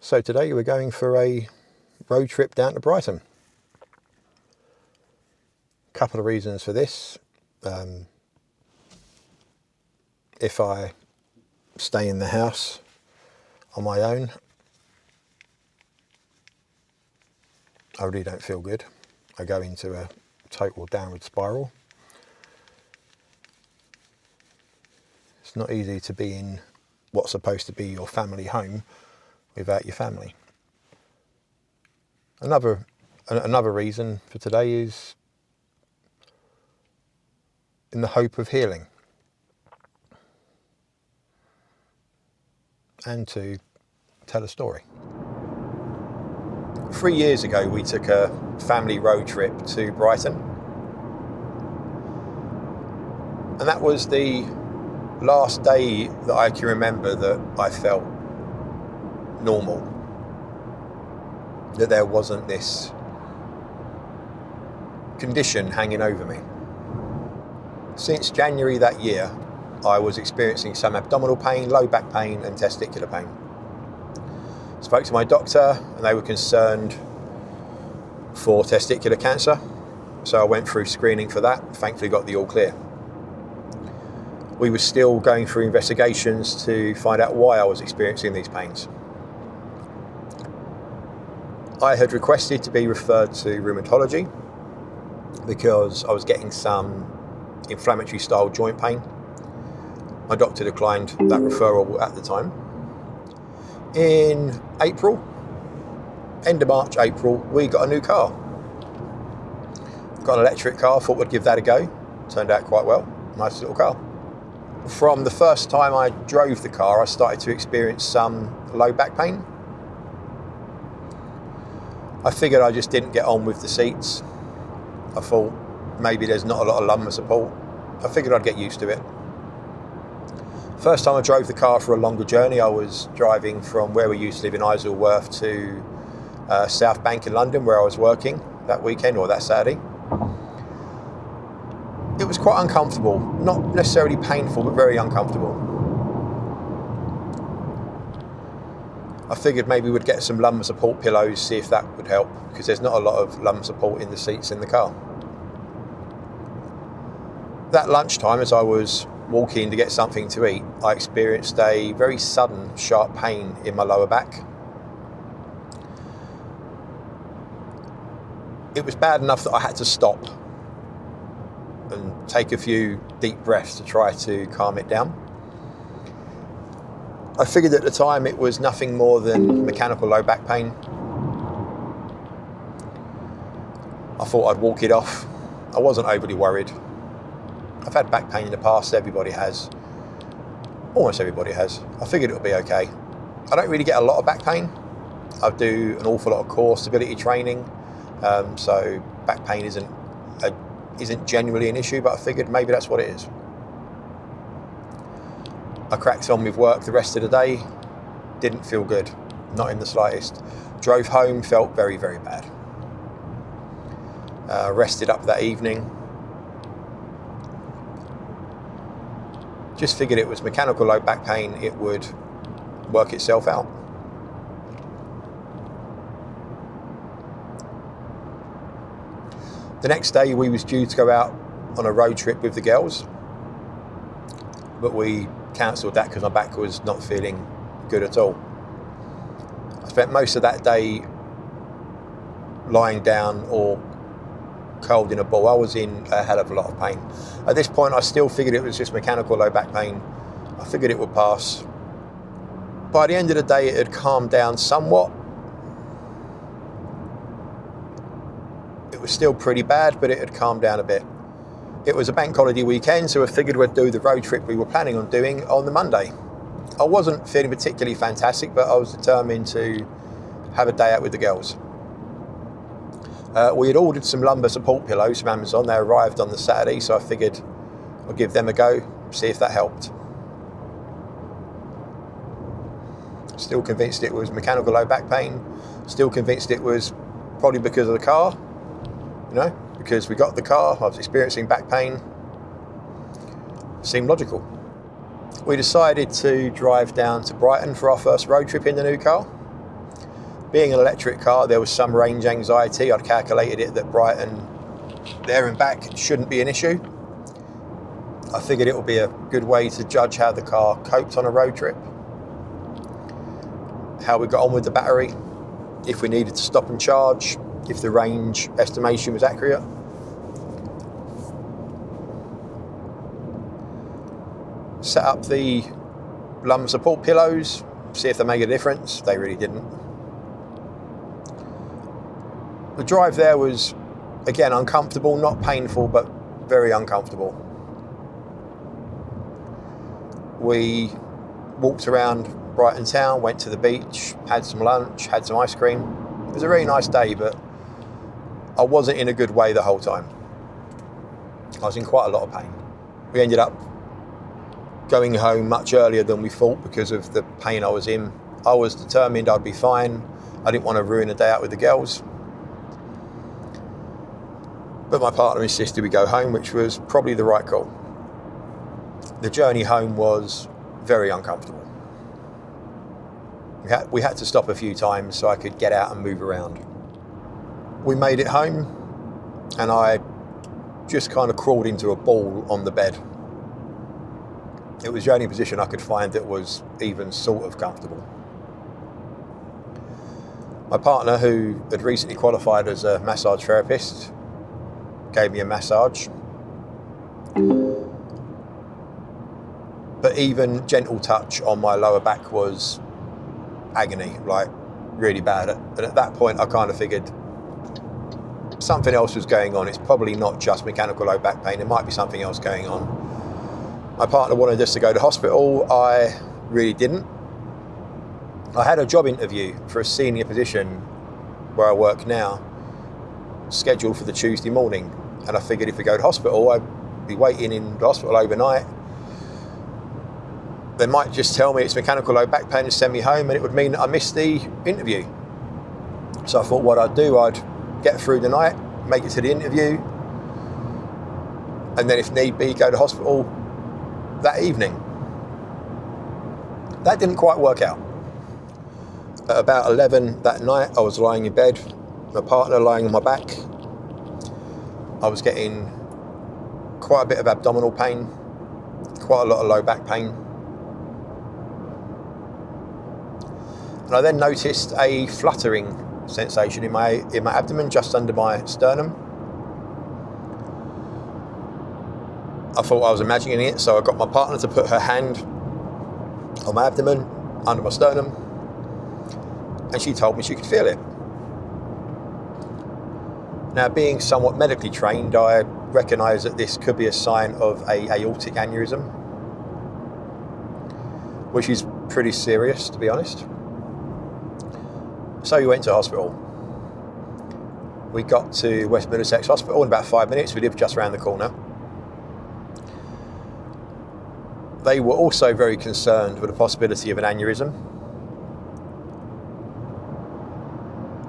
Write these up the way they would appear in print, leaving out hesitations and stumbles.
So today we're going for a road trip down to Brighton. Couple of reasons for this. If I stay in the house on my own, I really don't feel good. I go into a total downward spiral. It's not easy to be in what's supposed to be your family home without your family. Another reason for today is in the hope of healing and to tell a story. 3 years ago we took a family road trip to Brighton, and that was the last day that I can remember that I felt normal, that there wasn't this condition hanging over me. Since January that year, I was experiencing some abdominal pain, low back pain and testicular pain. Spoke to my doctor and they were concerned for testicular cancer, so I went through screening for that, thankfully got the all clear. We were still going through investigations to find out why I was experiencing these pains. I had requested to be referred to rheumatology because I was getting some inflammatory style joint pain. My doctor declined that referral at the time. In April, end of March, April, we got a new car. Got an electric car, thought we'd give that a go. Turned out quite well, nice little car. From the first time I drove the car, I started to experience some low back pain. I figured I just didn't get on with the seats. I thought maybe there's not a lot of lumbar support. I figured I'd get used to it. First time I drove the car for a longer journey, I was driving from where we used to live in Isleworth to South Bank in London, where I was working that weekend or that Saturday. It was quite uncomfortable, not necessarily painful, but very uncomfortable. I figured maybe we'd get some lumbar support pillows, see if that would help, because there's not a lot of lumbar support in the seats in the car. That lunchtime, as I was walking to get something to eat, I experienced a very sudden, sharp pain in my lower back. It was bad enough that I had to stop and take a few deep breaths to try to calm it down. I figured at the time it was nothing more than mechanical low back pain. I thought I'd walk it off. I wasn't overly worried. I've had back pain in the past, everybody has. Almost everybody has. I figured it would be okay. I don't really get a lot of back pain. I do an awful lot of core stability training, so back pain isn't genuinely an issue, but I figured maybe that's what it is. I cracked on with work the rest of the day. Didn't feel good, not in the slightest. Drove home, felt very, very bad. Rested up that evening. Just figured it was mechanical low back pain, it would work itself out. The next day we was due to go out on a road trip with the girls, but we cancelled that because my back was not feeling good at all. I spent most of that day lying down or curled in a ball. I was in a hell of a lot of pain. At this point I still figured it was just mechanical low back pain. I figured it would pass. By the end of the day it had calmed down somewhat. It was still pretty bad, but it had calmed down a bit. It was a bank holiday weekend, so I figured we'd do the road trip we were planning on doing on the Monday. I wasn't feeling particularly fantastic, but I was determined to have a day out with the girls. We had ordered some lumbar support pillows from Amazon. They arrived on the Saturday, so I figured I'd give them a go, see if that helped. Still convinced it was mechanical low back pain. Still convinced it was probably because of the car. Because we got the car, I was experiencing back pain. Seemed logical. We decided to drive down to Brighton for our first road trip in the new car. Being an electric car, there was some range anxiety. I'd calculated it that Brighton there and back shouldn't be an issue. I figured it would be a good way to judge how the car coped on a road trip, how we got on with the battery, if we needed to stop and charge, if the range estimation was accurate. Set up the lumbar support pillows, see if they make a difference. They really didn't. The drive there was, again, uncomfortable, not painful, but very uncomfortable. We walked around Brighton town, went to the beach, had some lunch, had some ice cream. It was a really nice day, but I wasn't in a good way the whole time. I was in quite a lot of pain. We ended up going home much earlier than we thought because of the pain I was in. I was determined I'd be fine. I didn't want to ruin a day out with the girls. But my partner insisted we go home, which was probably the right call. The journey home was very uncomfortable. We had to stop a few times so I could get out and move around. We made it home and I just kind of crawled into a ball on the bed. It was the only position I could find that was even sort of comfortable. My partner, who had recently qualified as a massage therapist, gave me a massage. But even gentle touch on my lower back was agony, like really bad. And at that point, I kind of figured something else was going on. It's probably not just mechanical low back pain. There might be something else going on. My partner wanted us to go to hospital. I really didn't. I had a job interview for a senior position where I work now, scheduled for the Tuesday morning. And I figured if we go to hospital, I'd be waiting in the hospital overnight. They might just tell me it's mechanical low back pain and send me home, and it would mean that I missed the interview. So I thought what I'd do, I'd get through the night, make it to the interview, and then if need be, go to hospital that evening. That didn't quite work out. At about 11 that night, I was lying in bed, my partner lying on my back. I was getting quite a bit of abdominal pain, quite a lot of low back pain. And I then noticed a fluttering sensation in my abdomen, just under my sternum. I thought I was imagining it, so I got my partner to put her hand on my abdomen, under my sternum, and she told me she could feel it. Now, being somewhat medically trained, I recognise that this could be a sign of an aortic aneurysm, which is pretty serious, to be honest. So we went to hospital. We got to West Middlesex Hospital in about 5 minutes. We lived just around the corner. They were also very concerned with the possibility of an aneurysm.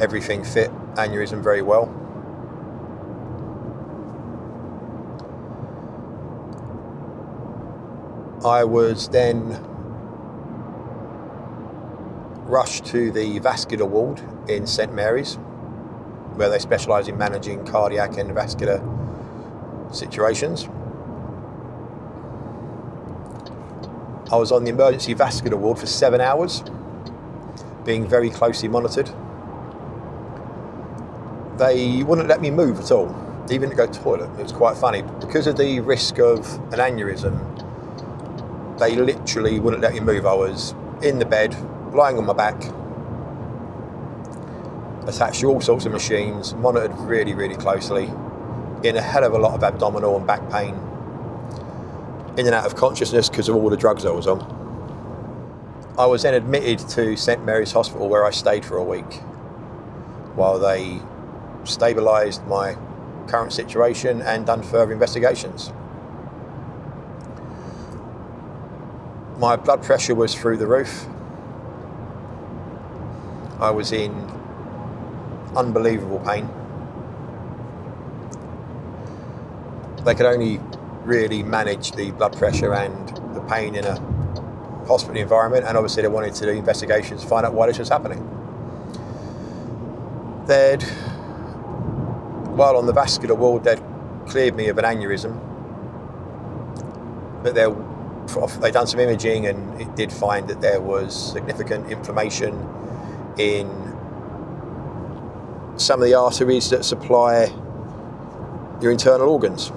Everything fit aneurysm very well. I was then rushed to the vascular ward in St Mary's, where they specialise in managing cardiac and vascular situations. I was on the emergency vascular ward for 7 hours, being very closely monitored. They wouldn't let me move at all, even to go to the toilet. It was quite funny. Because of the risk of an aneurysm, they literally wouldn't let me move. I was in the bed, lying on my back, attached to all sorts of machines, monitored really, really closely, in a hell of a lot of abdominal and back pain, in and out of consciousness because of all the drugs I was on. I was then admitted to St Mary's Hospital, where I stayed for a week while they stabilised my current situation and done further investigations. My blood pressure was through the roof. I was in unbelievable pain. They could only really manage the blood pressure and the pain in a hospital environment, and obviously they wanted to do investigations to find out why this was happening. While on the vascular ward, they'd cleared me of an aneurysm, but they'd done some imaging and it did find that there was significant inflammation in some of the arteries that supply your internal organs.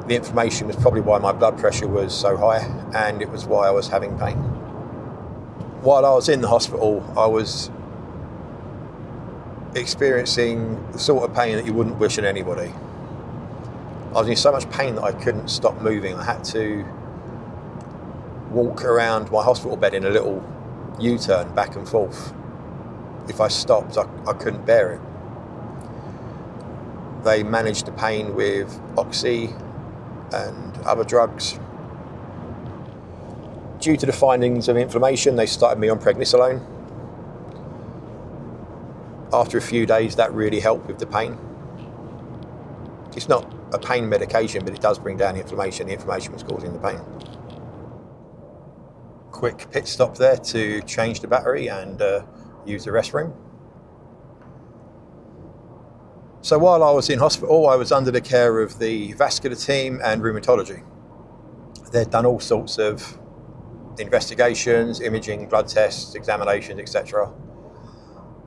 The inflammation was probably why my blood pressure was so high, and it was why I was having pain. While I was in the hospital, I was experiencing the sort of pain that you wouldn't wish on anybody. I was in so much pain that I couldn't stop moving. I had to walk around my hospital bed in a little U-turn back and forth. If I stopped, I couldn't bear it. They managed the pain with Oxy and other drugs. Due to the findings of inflammation, they started me on prednisolone. After a few days, that really helped with the pain. It's not a pain medication, but it does bring down the inflammation. The inflammation was causing the pain. Quick pit stop there to change the battery and use the restroom. So while I was in hospital, I was under the care of the vascular team and rheumatology. They'd done all sorts of investigations, imaging, blood tests, examinations, etc.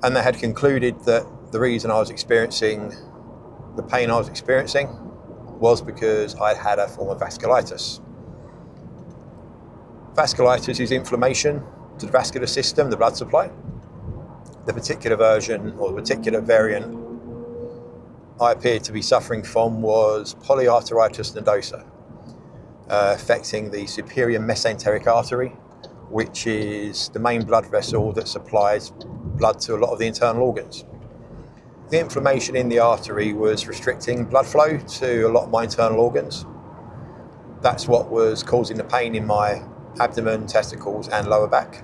And they had concluded that the reason I was experiencing the pain I was experiencing was because I'd had a form of vasculitis. Vasculitis is inflammation to the vascular system, the blood supply. The particular version or the particular variant I appeared to be suffering from was polyarteritis nodosa, affecting the superior mesenteric artery, which is the main blood vessel that supplies blood to a lot of the internal organs. The inflammation in the artery was restricting blood flow to a lot of my internal organs. That's what was causing the pain in my abdomen, testicles, and lower back.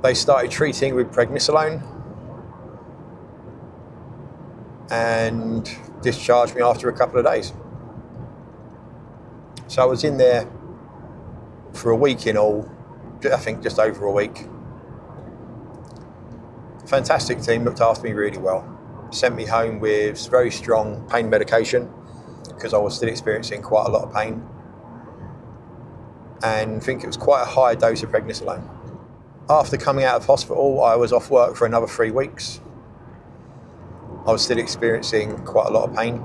They started treating with prednisolone and discharged me after a couple of days. So I was in there for a week in all, I think just over a week. Fantastic team, looked after me really well. Sent me home with very strong pain medication because I was still experiencing quite a lot of pain. And I think it was quite a high dose of prednisolone. After coming out of hospital, I was off work for another 3 weeks. I was still experiencing quite a lot of pain.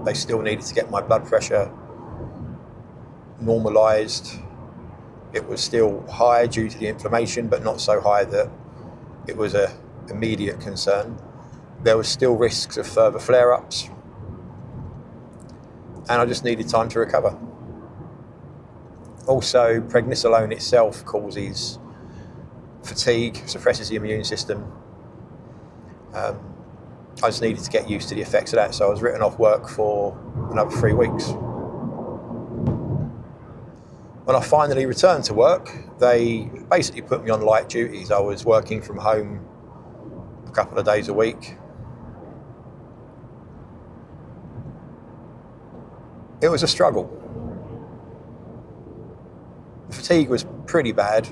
They still needed to get my blood pressure normalised. It was still high due to the inflammation, but not so high that it was an immediate concern. There was still risks of further flare-ups, and I just needed time to recover. Also, prednisolone itself causes fatigue, suppresses the immune system. I just needed to get used to the effects of that, so I was written off work for another 3 weeks. When I finally returned to work, they basically put me on light duties. I was working from home a couple of days a week. It was a struggle. The fatigue was pretty bad.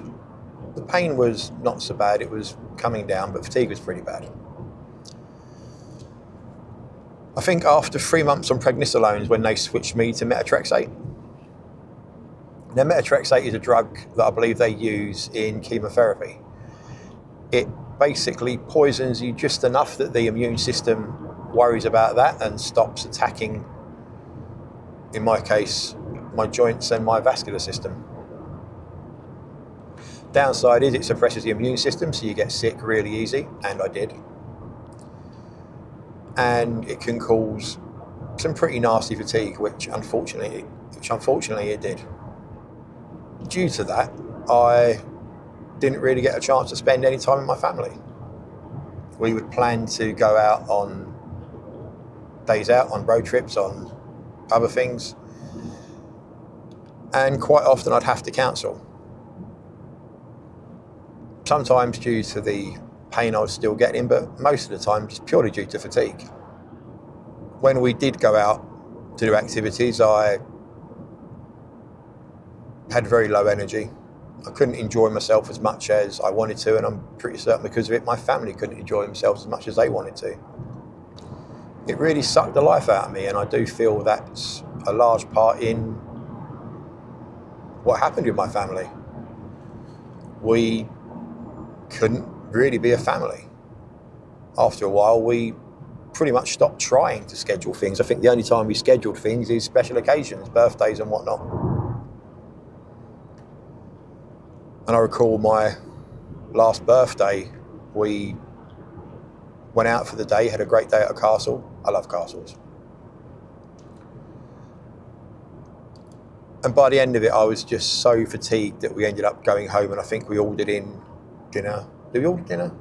The pain was not so bad. It was coming down, but fatigue was pretty bad. I think after 3 months on prednisolone is when they switched me to methotrexate. Now, methotrexate is a drug that I believe they use in chemotherapy. It basically poisons you just enough that the immune system worries about that and stops attacking, in my case, my joints and my vascular system. Downside is it suppresses the immune system, so you get sick really easy, and I did. And it can cause some pretty nasty fatigue, which unfortunately it did. Due to that, I didn't really get a chance to spend any time with my family. We would plan to go out on days out, on road trips, on other things, and quite often I'd have to cancel. Sometimes due to the pain I was still getting, but most of the time just purely due to fatigue. When we did go out to do activities, I had very low energy. I couldn't enjoy myself as much as I wanted to, and I'm pretty certain because of it, my family couldn't enjoy themselves as much as they wanted to. It really sucked the life out of me, and I do feel that's a large part in what happened with my family. We couldn't really be a family. After a while, we pretty much stopped trying to schedule things. I think the only time we scheduled things is special occasions, birthdays and whatnot. And I recall my last birthday, we went out for the day, had a great day at a castle. I love castles. And by the end of it, I was just so fatigued that we ended up going home, and I think we ordered in dinner. Did we order dinner?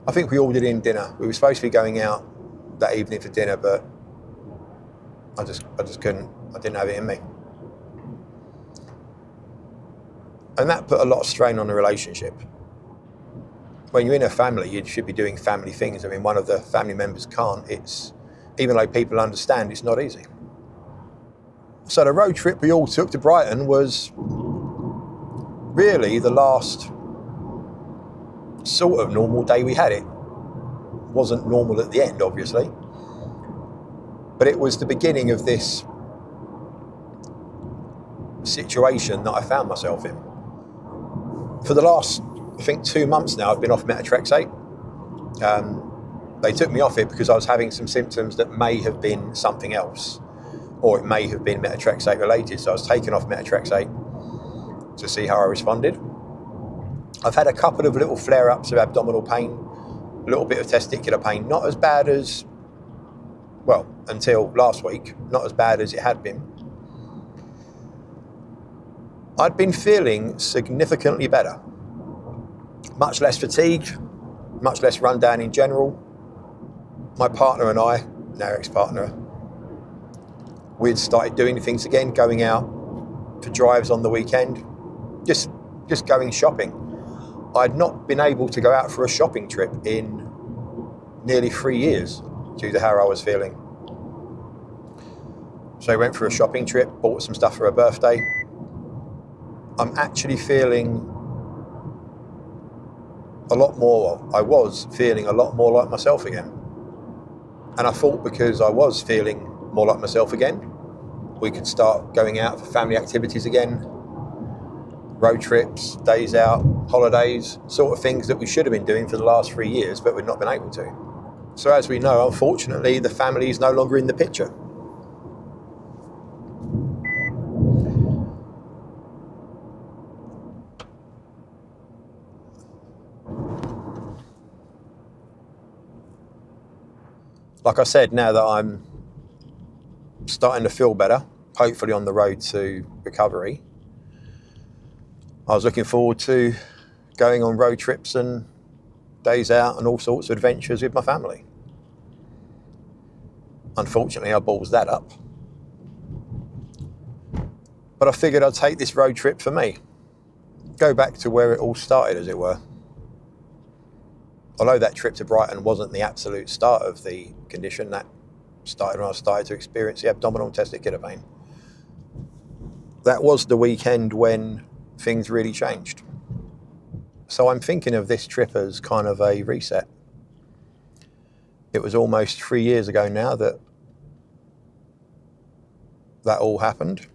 I think we ordered in dinner. We were supposed to be going out that evening for dinner, but I just couldn't. I didn't have it in me. And that put a lot of strain on the relationship. When you're in a family, you should be doing family things. I mean, one of the family members can't. Even though people understand, it's not easy. So the road trip we all took to Brighton was really the last sort of normal day we had. It wasn't normal at the end, obviously, but it was the beginning of this situation that I found myself in. For the last, I think, 2 months now, I've been off methotrexate. They took me off it because I was having some symptoms that may have been something else, or it may have been methotrexate related. So I was taken off methotrexate to see how I responded. I've had a couple of little flare-ups of abdominal pain, a little bit of testicular pain, not as bad as, well, until last week, not as bad as it had been. I'd been feeling significantly better. Much less fatigued, much less run down in general. My partner and I, now ex-partner, we'd started doing things again, going out for drives on the weekend, just going shopping. I'd not been able to go out for a shopping trip in nearly 3 years due to how I was feeling. So I went for a shopping trip, bought some stuff for her birthday. I'm actually feeling a lot more, I was feeling a lot more like myself again. And I thought because I was feeling more like myself again, we could start going out for family activities again, road trips, days out, holidays, sort of things that we should have been doing for the last 3 years, but we've not been able to. So as we know, unfortunately, the family is no longer in the picture. Like I said, now that I'm starting to feel better, hopefully on the road to recovery, I was looking forward to going on road trips and days out and all sorts of adventures with my family. Unfortunately, I ballsed that up. But I figured I'd take this road trip for me. Go back to where it all started, as it were. Although that trip to Brighton wasn't the absolute start of the condition, that started when I started to experience the abdominal and testicular pain. That was the weekend when things really changed. So I'm thinking of this trip as kind of a reset. It was almost 3 years ago now that all happened.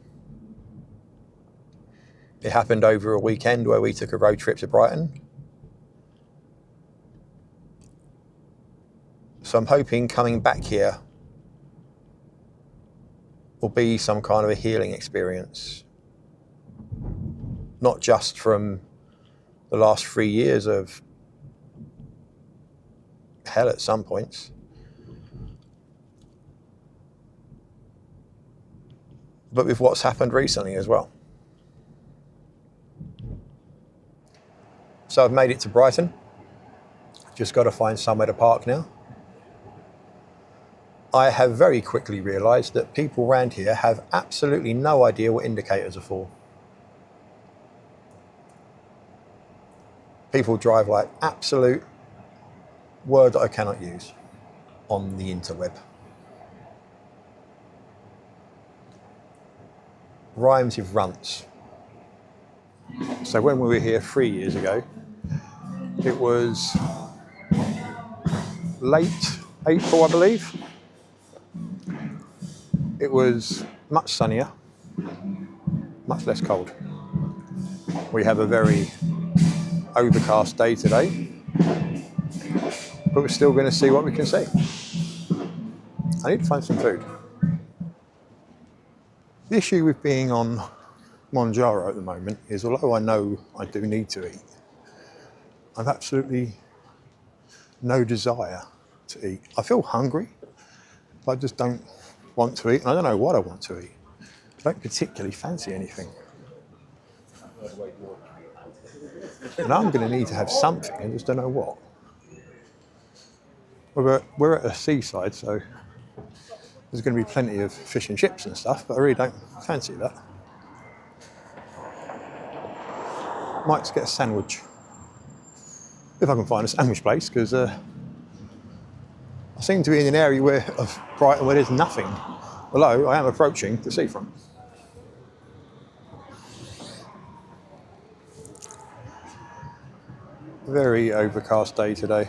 It happened over a weekend where we took a road trip to Brighton. So I'm hoping coming back here will be some kind of a healing experience. Not just from the last 3 years of hell at some points, but with what's happened recently as well. So I've made it to Brighton. Just got to find somewhere to park now. I have very quickly realised that people around here have absolutely no idea what indicators are for. People drive like absolute word that I cannot use on the interweb. rhymes with runts. So when we were here 3 years ago, it was late April, I believe. It was much sunnier, much less cold. We have a very overcast day today, but we're still going to see what we can see. I need to find some food. The issue with being on Monjaro at the moment is, although I know I do need to eat, I've absolutely no desire to eat. I feel hungry, but I just don't want to eat, and I don't know what I want to eat. I don't particularly fancy anything. And I'm going to need to have something, I just don't know what. We're at a seaside, so there's going to be plenty of fish and chips and stuff, but I really don't fancy that. Might just get a sandwich, if I can find a sandwich place, because I seem to be in an area of Brighton where there's nothing, although I am approaching the seafront. Very overcast day today.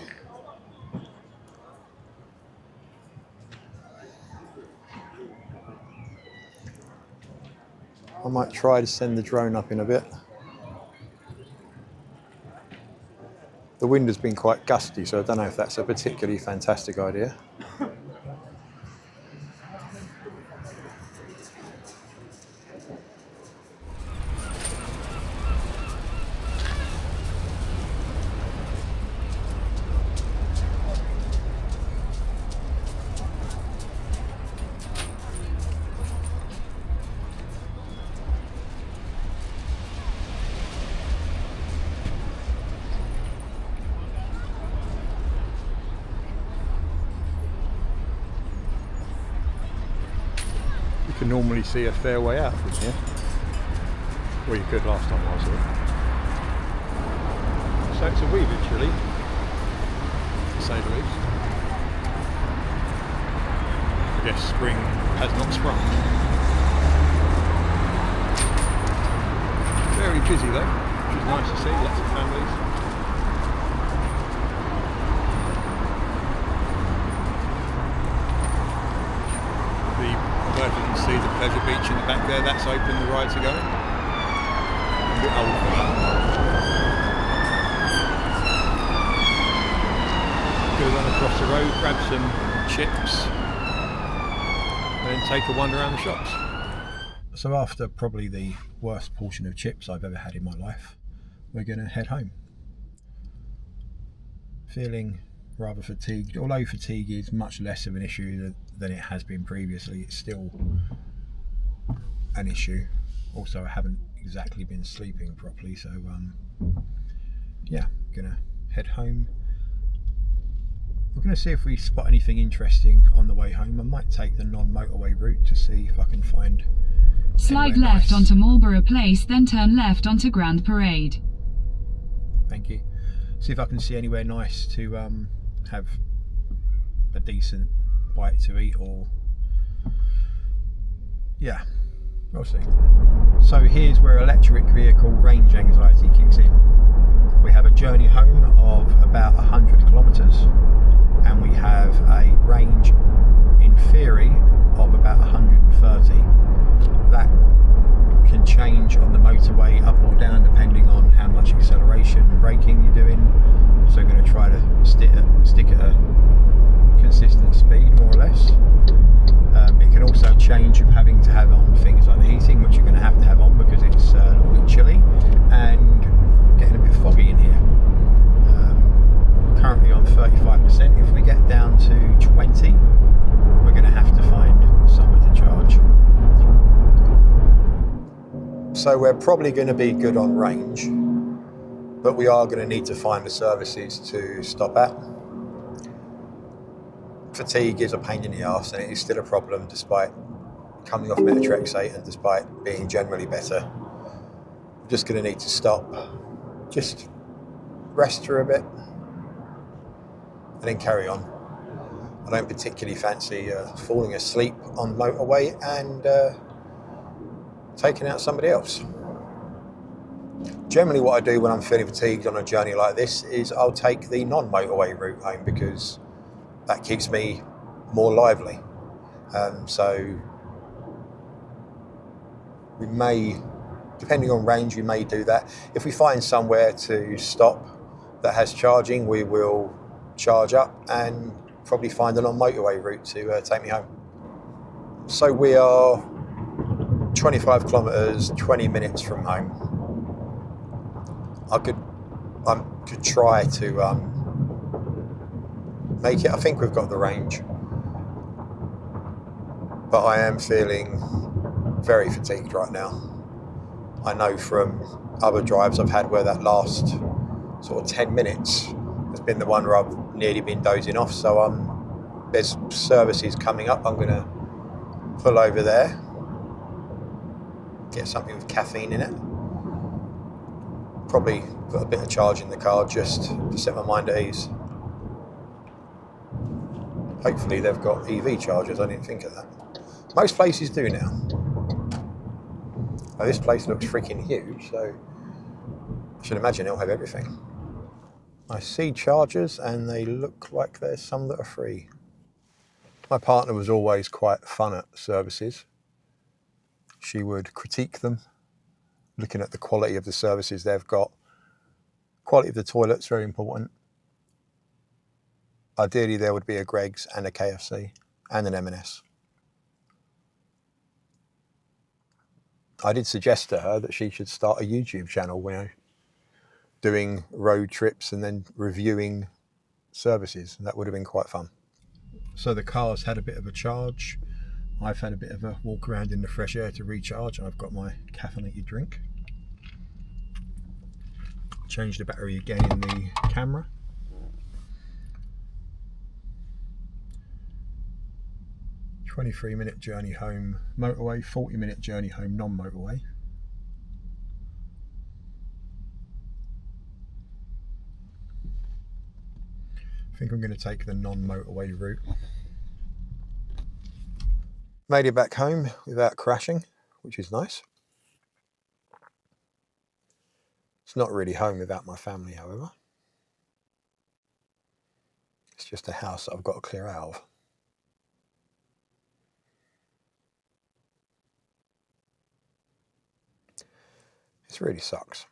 I might try to send the drone up in a bit. The wind has been quite gusty, so I don't know if that's a particularly fantastic idea. You can normally see a fair way out from here. Well, you could last time I was here. So it's a wee bit chilly, to say the least. I guess spring has not sprung. Very busy though, which is nice to see, lots of families. I didn't see the pleasure beach in the back there, that's open, the rides are going. I'm a bit old for that. Could have run across the road, grab some chips, and then take a wander around the shops. So after probably the worst portion of chips I've ever had in my life, we're going to head home. Feeling rather fatigued, although fatigue is much less of an issue than it has been previously, it's still an issue. Also, I haven't exactly been sleeping properly, so yeah, gonna head home. We're gonna see if we spot anything interesting on the way home. I might take the non-motorway route to see if I can find slide left onto Marlborough Place, then turn left onto Grand Parade. Thank you. See if I can see anywhere nice to have a decent bite to eat, or yeah, we'll see. So here's where electric vehicle range anxiety kicks in. We have a journey home of about 100 kilometres, and we have a range in theory of about 130. That can change on the motorway up or down depending on how much acceleration and braking you're doing. So we're going to try to stick at a consistent speed, more or less. It can also change of having to have on things like the heating, which you're going to have on because it's a little bit chilly and getting a bit foggy in here. Currently on 35%. If we get down to 20, we're going to have to find somewhere to charge. So we're probably going to be good on range, but we are going to need to find the services to stop at. Fatigue is a pain in the arse, and it is still a problem despite coming off methotrexate and despite being generally better. I'm just going to need to stop, just rest for a bit, and then carry on. I don't particularly fancy falling asleep on the motorway and taking out somebody else. Generally what I do when I'm feeling fatigued on a journey like this is I'll take the non-motorway route home because that keeps me more lively. So we may, depending on range, we may do that. If we find somewhere to stop that has charging, we will charge up and probably find a non-motorway route to take me home. So we are 25 kilometres, 20 minutes from home. I could try to make it. I think we've got the range, but I am feeling very fatigued right now. I know from other drives I've had where that last sort of 10 minutes has been the one where I've nearly been dozing off. So there's services coming up. I'm going to pull over there, get something with caffeine in it. Probably put a bit of charge in the car just to set my mind at ease. Hopefully they've got EV chargers. I didn't think of that. Most places do now. Now, this place looks freaking huge, so I should imagine it'll have everything. I see chargers and they look like there's some that are free. My partner was always quite fun at services. She would critique them, looking at the quality of the services they've got. Quality of the toilets, very important. Ideally, there would be a Greggs and a KFC and an M&S. I did suggest to her that she should start a YouTube channel where doing road trips and then reviewing services. That would have been quite fun. So the car's had a bit of a charge. I've had a bit of a walk around in the fresh air to recharge. I've got my caffeinated drink. Changed the battery again in the camera. A 23-minute journey home motorway, 40-minute journey home non-motorway. I think I'm going to take the non-motorway route. Made it back home without crashing, which is nice. It's not really home without my family, however. It's just a house that I've got to clear out of. This really sucks.